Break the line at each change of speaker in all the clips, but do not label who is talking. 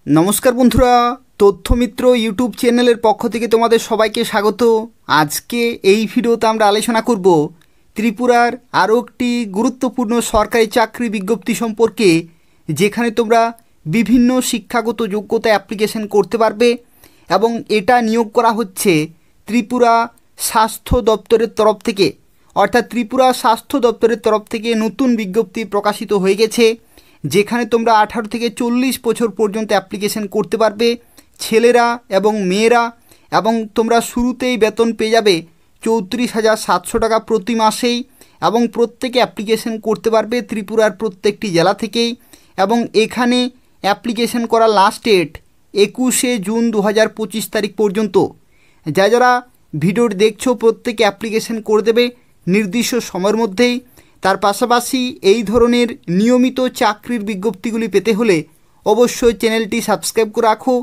নমস্কার বন্ধুরা, তথ্যমিত্র ইউটিউব চ্যানেলের পক্ষ থেকে তোমাদের সবাইকে স্বাগত। আজকে এই ভিডিওতে আমরা আলোচনা করব ত্রিপুরার আরও একটি গুরুত্বপূর্ণ সরকারি চাকরি বিজ্ঞপ্তি সম্পর্কে, যেখানে তোমরা বিভিন্ন শিক্ষাগত যোগ্যতা অ্যাপ্লিকেশন করতে পারবে এবং এটা নিয়োগ করা হচ্ছে ত্রিপুরা স্বাস্থ্য দপ্তরের তরফ থেকে। অর্থাৎ ত্রিপুরা স্বাস্থ্য দপ্তরের তরফ থেকে নতুন বিজ্ঞপ্তি প্রকাশিত হয়ে গেছে, যেখানে তোমরা 18 থেকে 40 বছর পর্যন্ত অ্যাপ্লিকেশন করতে পারবে, ছেলেরা এবং মেয়েরা। এবং তোমরা শুরুতেই বেতন পেয়ে যাবে 34,700 টাকা প্রতি মাসেই, এবং প্রত্যেকে অ্যাপ্লিকেশন করতে পারবে ত্রিপুরার প্রত্যেকটি জেলা থেকেই। এবং এখানে অ্যাপ্লিকেশন করার লাস্ট ডেট 21শে জুন 2025 তারিখ পর্যন্ত। যারা ভিডিওটি দেখছো প্রত্যেকে অ্যাপ্লিকেশন করে দেবে নির্দিষ্ট সময়ের মধ্যেই। তার পাশাপাশি এই ধরনের নিয়মিত চাকরির বিজ্ঞপ্তিগুলি পেতে হলে অবশ্যই চ্যানেলটি সাবস্ক্রাইব করে রাখো।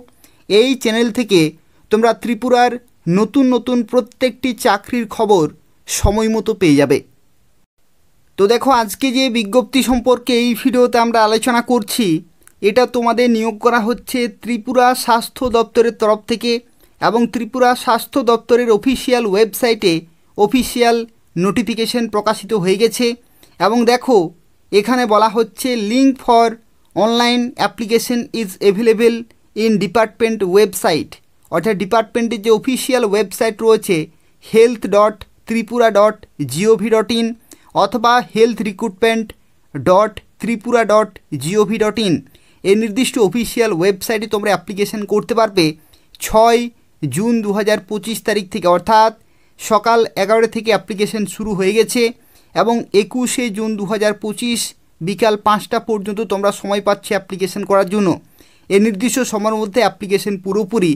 এই চ্যানেল থেকে তোমরা ত্রিপুরার নতুন নতুন প্রত্যেকটি চাকরির খবর সময় মতো পেয়ে যাবে। তো দেখো, আজকে যে বিজ্ঞপ্তি সম্পর্কে এই ভিডিওতে আমরা আলোচনা করছি, এটা তোমাদের নিয়োগ করা হচ্ছে ত্রিপুরা স্বাস্থ্য দপ্তরের তরফ থেকে, এবং ত্রিপুরা স্বাস্থ্য দপ্তরের অফিসিয়াল ওয়েবসাইটে অফিসিয়াল নোটিফিকেশন প্রকাশিত হয়ে গেছে। এবং দেখো, এখানে বলা হচ্ছে link for online application is available in department website. অর্থাৎ ডিপার্টমেন্টের যে অফিসিয়াল ওয়েবসাইট রয়েছে health.tripura.gov.in অথবা healthrecruitment.tripura.gov.in এই নির্দিষ্ট অফিসিয়াল ওয়েবসাইটে তোমরা অ্যাপ্লিকেশন করতে পারবে 6 জুন 2025 তারিখ থেকে। অর্থাৎ সকাল 11 থেকে অ্যাপ্লিকেশন শুরু হয়ে গেছে এবং 21শে জুন 2025 বিকাল 5টা পর্যন্ত তোমরা সময় পাচ্ছে অ্যাপ্লিকেশন করার জন্য। এই নির্দিষ্ট সময়ের মধ্যে অ্যাপ্লিকেশন পুরোপুরি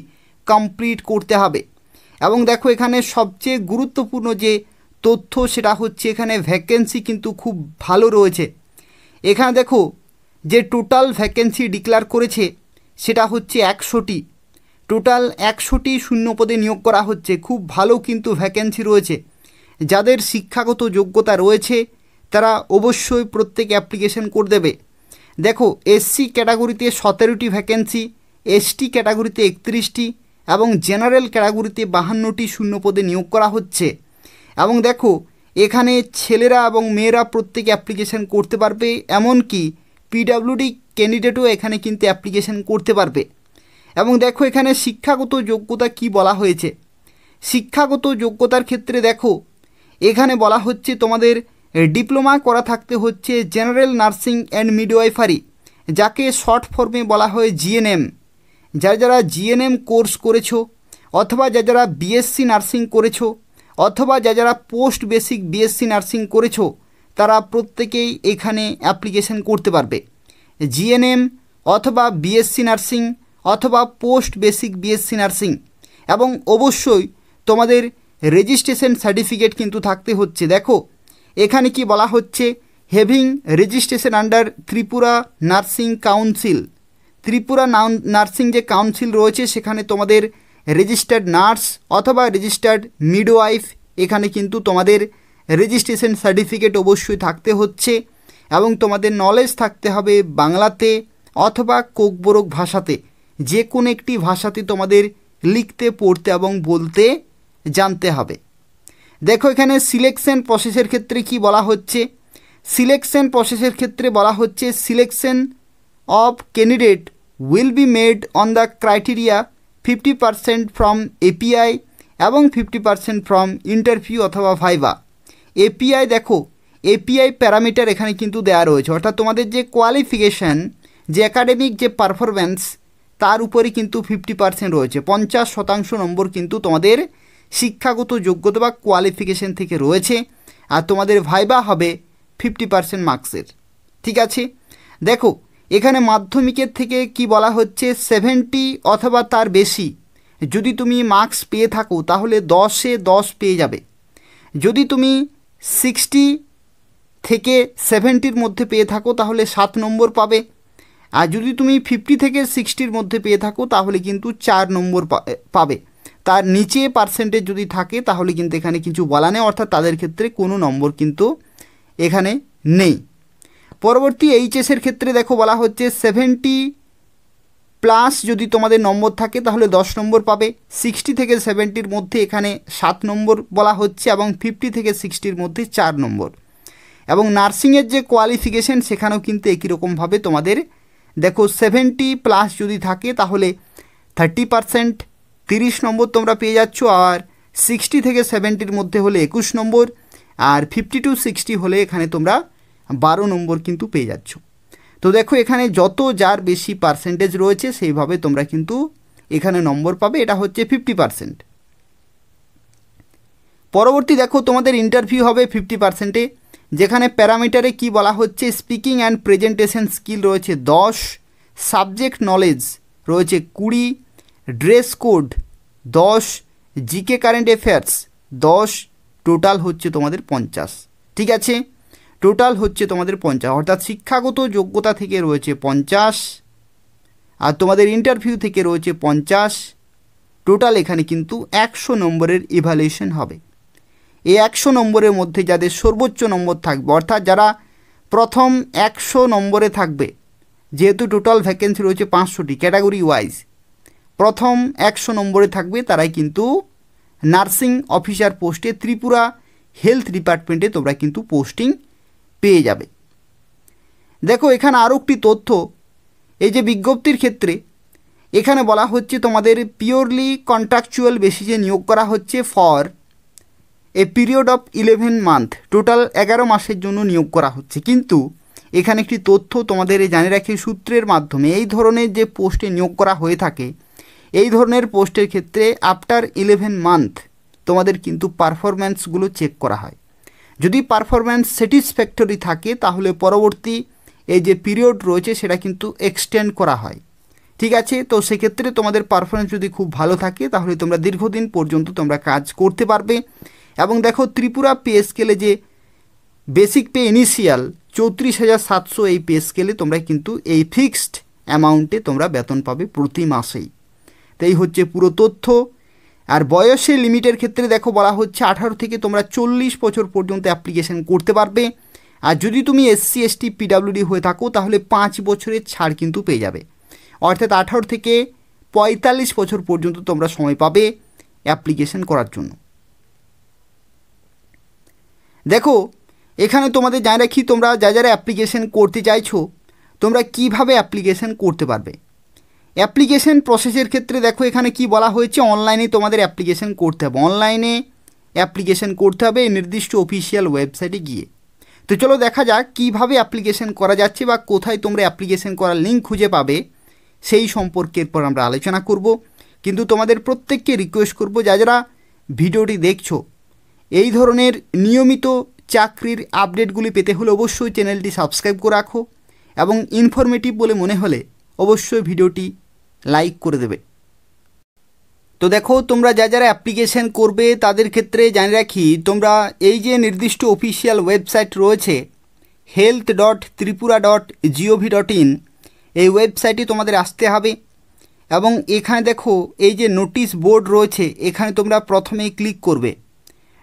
কমপ্লিট করতে হবে। এবং দেখো, এখানে সবচেয়ে গুরুত্বপূর্ণ যে তথ্য সেটা হচ্ছে এখানে ভ্যাকেন্সি কিন্তু খুব ভালো রয়েছে। এখানে দেখো, যে টোটাল ভ্যাকেন্সি ডিক্লেয়ার করেছে সেটা হচ্ছে 100টি। টোটাল 100টি শূন্য পদে নিয়োগ করা হচ্ছে। খুব ভালো কিন্তু ভ্যাকেন্সি রয়েছে। যাদের শিক্ষাগত যোগ্যতা রয়েছে তারা অবশ্যই প্রত্যেকে অ্যাপ্লিকেশন করে দেবে। দেখো, এসসি ক্যাটাগরিতে 17টি ভ্যাকেন্সি, এসটি ক্যাটাগরিতে 31টি এবং জেনারেল ক্যাটাগরিতে 52টি শূন্য পদে নিয়োগ করা হচ্ছে। এবং দেখো, এখানে ছেলেরা এবং মেয়েরা প্রত্যেকে অ্যাপ্লিকেশন করতে পারবে, এমনকি পিডাব্লিউডি ক্যান্ডিডেটও এখানে কিন্তু অ্যাপ্লিকেশন করতে পারবে। এবং দেখো, এখানে শিক্ষাগত যোগ্যতা কি বলা হয়েছে। শিক্ষাগত যোগ্যতার ক্ষেত্রে দেখো, এখানে বলা হচ্ছে তোমাদের ডিপ্লোমা করা থাকতে হচ্ছে জেনারেল নার্সিং অ্যান্ড মিডওয়াইফারি, যাকে শর্ট ফর্মে বলা হয় জিএনএম। যারা জিএনএম কোর্স করেছো, অথবা যারা বিএসসি নার্সিং করেছো, অথবা যারা পোস্ট বেসিক বিএসসি নার্সিং করেছো, তারা প্রত্যেকেই এখানে অ্যাপ্লিকেশন করতে পারবে। জিএনএম অথবা বিএসসি নার্সিং অথবা পোস্ট বেসিক বিএসসি নার্সিং। এবং অবশ্যই তোমাদের রেজিস্ট্রেশন সার্টিফিকেট কিন্তু থাকতে হচ্ছে। দেখো, এখানে কি বলা হচ্ছে, having registration under Tripura nursing council. Tripura nursing যে কাউন্সিল রয়েছে সেখানে তোমাদের রেজিস্টার্ড নার্স অথবা রেজিস্টার্ড মিডওয়াইফ, এখানে কিন্তু তোমাদের রেজিস্ট্রেশন সার্টিফিকেট অবশ্যই থাকতে হচ্ছে। এবং তোমাদের নলেজ থাকতে হবে বাংলাতে অথবা কোকবরক ভাষাতে, যে কোনো একটি ভাষাতে তোমাদের লিখতে, পড়তে এবং বলতে জানতে হবে। দেখো, এখানে সিলেকশন প্রসেসের ক্ষেত্রে কি বলা হচ্ছে। সিলেকশন প্রসেসের ক্ষেত্রে বলা হচ্ছে selection of candidate will be made on the criteria 50% from API এবং 50% ফ্রম ইন্টারভিউ অথবা ভাইভা। এপিআই, দেখো এপিআই প্যারামিটার এখানে কিন্তু দেওয়া রয়েছে। অর্থাৎ তোমাদের যে কোয়ালিফিকেশান, যে একাডেমিক যে পারফরম্যান্স, তার উপরে কিন্তু 50% রয়েছে। 50% নম্বর কিন্তু তোমাদের শিক্ষাগত যোগ্যতা বা কোয়ালিফিকেশান থেকে রয়েছে। আর তোমাদের ভাইবা হবে 50% মার্কসের। ঠিক আছে। দেখো, এখানে মাধ্যমিকের থেকে কি বলা হচ্ছে, 70 অথবা তার বেশি যদি তুমি মার্কস পেয়ে থাকো তাহলে 10-এ 10 পেয়ে যাবে। যদি তুমি 60 থেকে 70-র মধ্যে পেয়ে থাকো তাহলে 7 নম্বর পাবে। আর যদি তুমি 50 থেকে 60-র মধ্যে পেয়ে থাকো তাহলে কিন্তু 4 নম্বর পাবে। তার নিচে পার্সেন্টেজ যদি থাকে তাহলে কিন্তু এখানে কিছু বলা নেই, অর্থাৎ তাদের ক্ষেত্রে কোনো নম্বর কিন্তু এখানে নেই। পরবর্তী এইচএসের ক্ষেত্রে দেখো বলা হচ্ছে 70 প্লাস যদি তোমাদের নম্বর থাকে তাহলে 10 নম্বর পাবে। 60 থেকে 70-র মধ্যে এখানে 7 নম্বর বলা হচ্ছে এবং 50 থেকে 60-র মধ্যে 4 নম্বর। এবং নার্সিংয়ের যে কোয়ালিফিকেশন সেখানেও কিন্তু একই রকমভাবে তোমাদের দেখো 70+ যদি থাকে তাহলে 30%, 30 নম্বর তোমরা পেয়ে যাচ্ছ। আর 60 থেকে 70-র মধ্যে হলে 21 নম্বর, আর 50 to 60 হলে এখানে তোমরা 12 নম্বর কিন্তু পেয়ে যাচ্ছ। তো দেখো এখানে যত যার বেশি পার্সেন্টেজ রয়েছে সেইভাবে তোমরা কিন্তু এখানে নম্বর পাবে। এটা হচ্ছে 50%। পরবর্তী দেখো তোমাদের ইন্টারভিউ হবে 50%-এ, যেখানে প্যারামিটারে কি বলা হচ্ছে, স্পিকিং অ্যান্ড প্রেজেন্টেশন স্কিল রয়েছে 10, সাবজেক্ট নলেজ রয়েছে 20, dress code 10, GK current affairs 10, total হচ্ছে তোমাদের 50। ঠিক আছে, টোটাল হচ্ছে তোমাদের 50, অর্থাৎ শিক্ষাগত যোগ্যতা থেকে রয়েছে 50 আর তোমাদের ইন্টারভিউ থেকে রয়েছে 50। টোটাল এখানে কিন্তু 100 নম্বরের ইভ্যালুয়েশন হবে। এই 100 নম্বরের মধ্যে যাদের সর্বোচ্চ নম্বর থাকবে, অর্থাৎ যারা প্রথম 100 নম্বরে থাকবে, যেহেতু টোটাল ভ্যাকেন্সি রয়েছে 500টি ক্যাটাগরি ওয়াইজ, প্রথম 100 নম্বরে থাকবে তারাই কিন্তু নার্সিং অফিসার পোস্টে ত্রিপুরা হেলথ ডিপার্টমেন্টে তোমরা কিন্তু পোস্টিং পেয়ে যাবে। দেখো এখানে আরও একটি তথ্য, এই যে বিজ্ঞপ্তির ক্ষেত্রে এখানে বলা হচ্ছে তোমাদের পিওরলি কন্ট্রাকচুয়াল বেসিসে নিয়োগ করা হচ্ছে for a period of 11 month, total 11 মাসের জন্য নিয়োগ করা হচ্ছে। কিন্তু এখানে একটি তথ্য তোমাদের জানিয়ে রাখি, সূত্রের মাধ্যমে এই ধরনের যে পোস্টে নিয়োগ করা হয়ে থাকে, এই ধরনের পোস্টের ক্ষেত্রে আফটার 11 মান্থ তোমাদের কিন্তু পারফরম্যান্সগুলো চেক করা হয়। যদি পারফরম্যান্স স্যাটিসফ্যাক্টরি থাকে তাহলে পরবর্তী এই যে পিরিয়ড রয়েছে সেটা কিন্তু এক্সটেন্ড করা হয়। ঠিক আছে, তো সেক্ষেত্রে তোমাদের পারফরম্যান্স যদি খুব ভালো থাকে তাহলে তোমরা দীর্ঘদিন পর্যন্ত তোমরা কাজ করতে পারবে। এবং দেখো ত্রিপুরা পে স্কেলে যে বেসিক পে ইনিশিয়াল 34,700, এই পে স্কেলে তোমরা কিন্তু এই ফিক্সড অ্যামাউন্টে তোমরা বেতন পাবে প্রতি মাসেই। তো এই হচ্ছে পুরো তথ্য। আর বয়সের লিমিটের ক্ষেত্রে দেখো বলা হচ্ছে 18 থেকে তোমরা 40 বছর পর্যন্ত অ্যাপ্লিকেশন করতে পারবে। আর যদি তুমি SC ST PWD হয়ে থাকো তাহলে 5 বছরের ছাড় কিন্তু পেয়ে যাবে, অর্থাৎ 18 থেকে 45 বছর পর্যন্ত তোমরা সময় পাবে অ্যাপ্লিকেশন করার জন্য। দেখো এখানে তোমাদের জানিয়ে রাখি, তোমরা যারা অ্যাপ্লিকেশন করতে চাইছো তোমরা কিভাবে অ্যাপ্লিকেশন করতে পারবে। অ্যাপ্লিকেশন প্রসেসের ক্ষেত্রে দেখো এখানে কি বলা হয়েছে, অনলাইনে তোমাদের অ্যাপ্লিকেশন করতে হবে। অনলাইনে অ্যাপ্লিকেশন করতে হবে নির্দিষ্ট অফিসিয়াল ওয়েবসাইটে গিয়ে। তো চলো দেখা যাক কীভাবে অ্যাপ্লিকেশন করা যাচ্ছে বা কোথায় তোমরা অ্যাপ্লিকেশন করার লিঙ্ক খুঁজে পাবে সেই সম্পর্কে এরপর আমরা আলোচনা করব। কিন্তু তোমাদের প্রত্যেককে রিকোয়েস্ট করব, যারা ভিডিওটি দেখছো এই ধরনের নিয়মিত চাকরির আপডেটগুলি পেতে হলে অবশ্যই চ্যানেলটি সাবস্ক্রাইব করে রাখো এবং ইনফরমেটিভ বলে মনে হলে অবশ্যই ভিডিওটি লাইক করে দেবে। তো দেখো তোমরা যারা অ্যাপ্লিকেশন করবে তাদের ক্ষেত্রে জানিয়ে রাখি, তোমরা এই যে নির্দিষ্ট অফিসিয়াল ওয়েবসাইট রয়েছে health.tripura.gov.in, এই ওয়েবসাইটে তোমাদের আসতে হবে এবং এখানে দেখো এই যে নোটিশ বোর্ড রয়েছে এখানে তোমরা প্রথমেই ক্লিক করবে।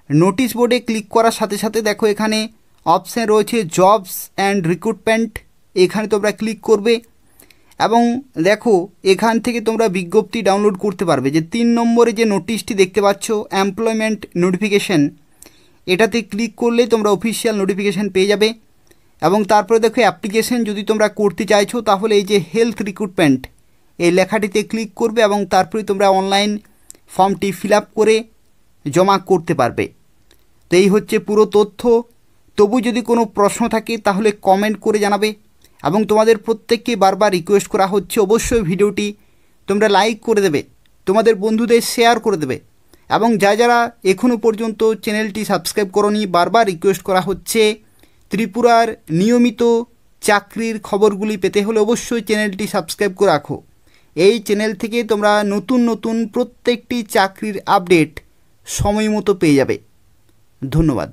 নোটিশ বোর্ডে ক্লিক করার সাথে সাথে দেখো এখানে অপশান রয়েছে জবস অ্যান্ড রিক্রুটমেন্ট, এখানে তোমরা ক্লিক করবে এবং দেখো এখান থেকে তোমরা বিজ্ঞপ্তি ডাউনলোড করতে পারবে। যে 3 নম্বরে যে নোটিশটি দেখতে পাচ্ছ এমপ্লয়মেন্ট নোটিফিকেশন, এটাতে ক্লিক করলে তোমরা অফিসিয়াল নোটিফিকেশান পেয়ে যাবে। এবং তারপরে দেখো অ্যাপ্লিকেশন যদি তোমরা করতে চাইছো তাহলে এই যে হেলথ রিক্রুটমেন্ট এই লেখাটিতে ক্লিক করবে এবং তারপরে তোমরা অনলাইন ফর্মটি ফিল আপ করে জমা করতে পারবে। তো এই হচ্ছে পুরো তথ্য। তবু যদি কোনো প্রশ্ন থাকে তাহলে কমেন্ট করে জানাবে এবং তোমাদের প্রত্যেককে বারবার রিকোয়েস্ট করা হচ্ছে অবশ্যই ভিডিওটি তোমরা লাইক করে দেবে, তোমাদের বন্ধুদের শেয়ার করে দেবে এবং যারা এখনও পর্যন্ত চ্যানেলটি সাবস্ক্রাইব করোনি বারবার রিকোয়েস্ট করা হচ্ছে ত্রিপুরার নিয়মিত চাকরির খবরগুলি পেতে হলে অবশ্যই চ্যানেলটি সাবস্ক্রাইব করে রাখো। এই চ্যানেল থেকে তোমরা নতুন নতুন প্রত্যেকটি চাকরির আপডেট সময় মতো পেয়ে যাবে। ধন্যবাদ।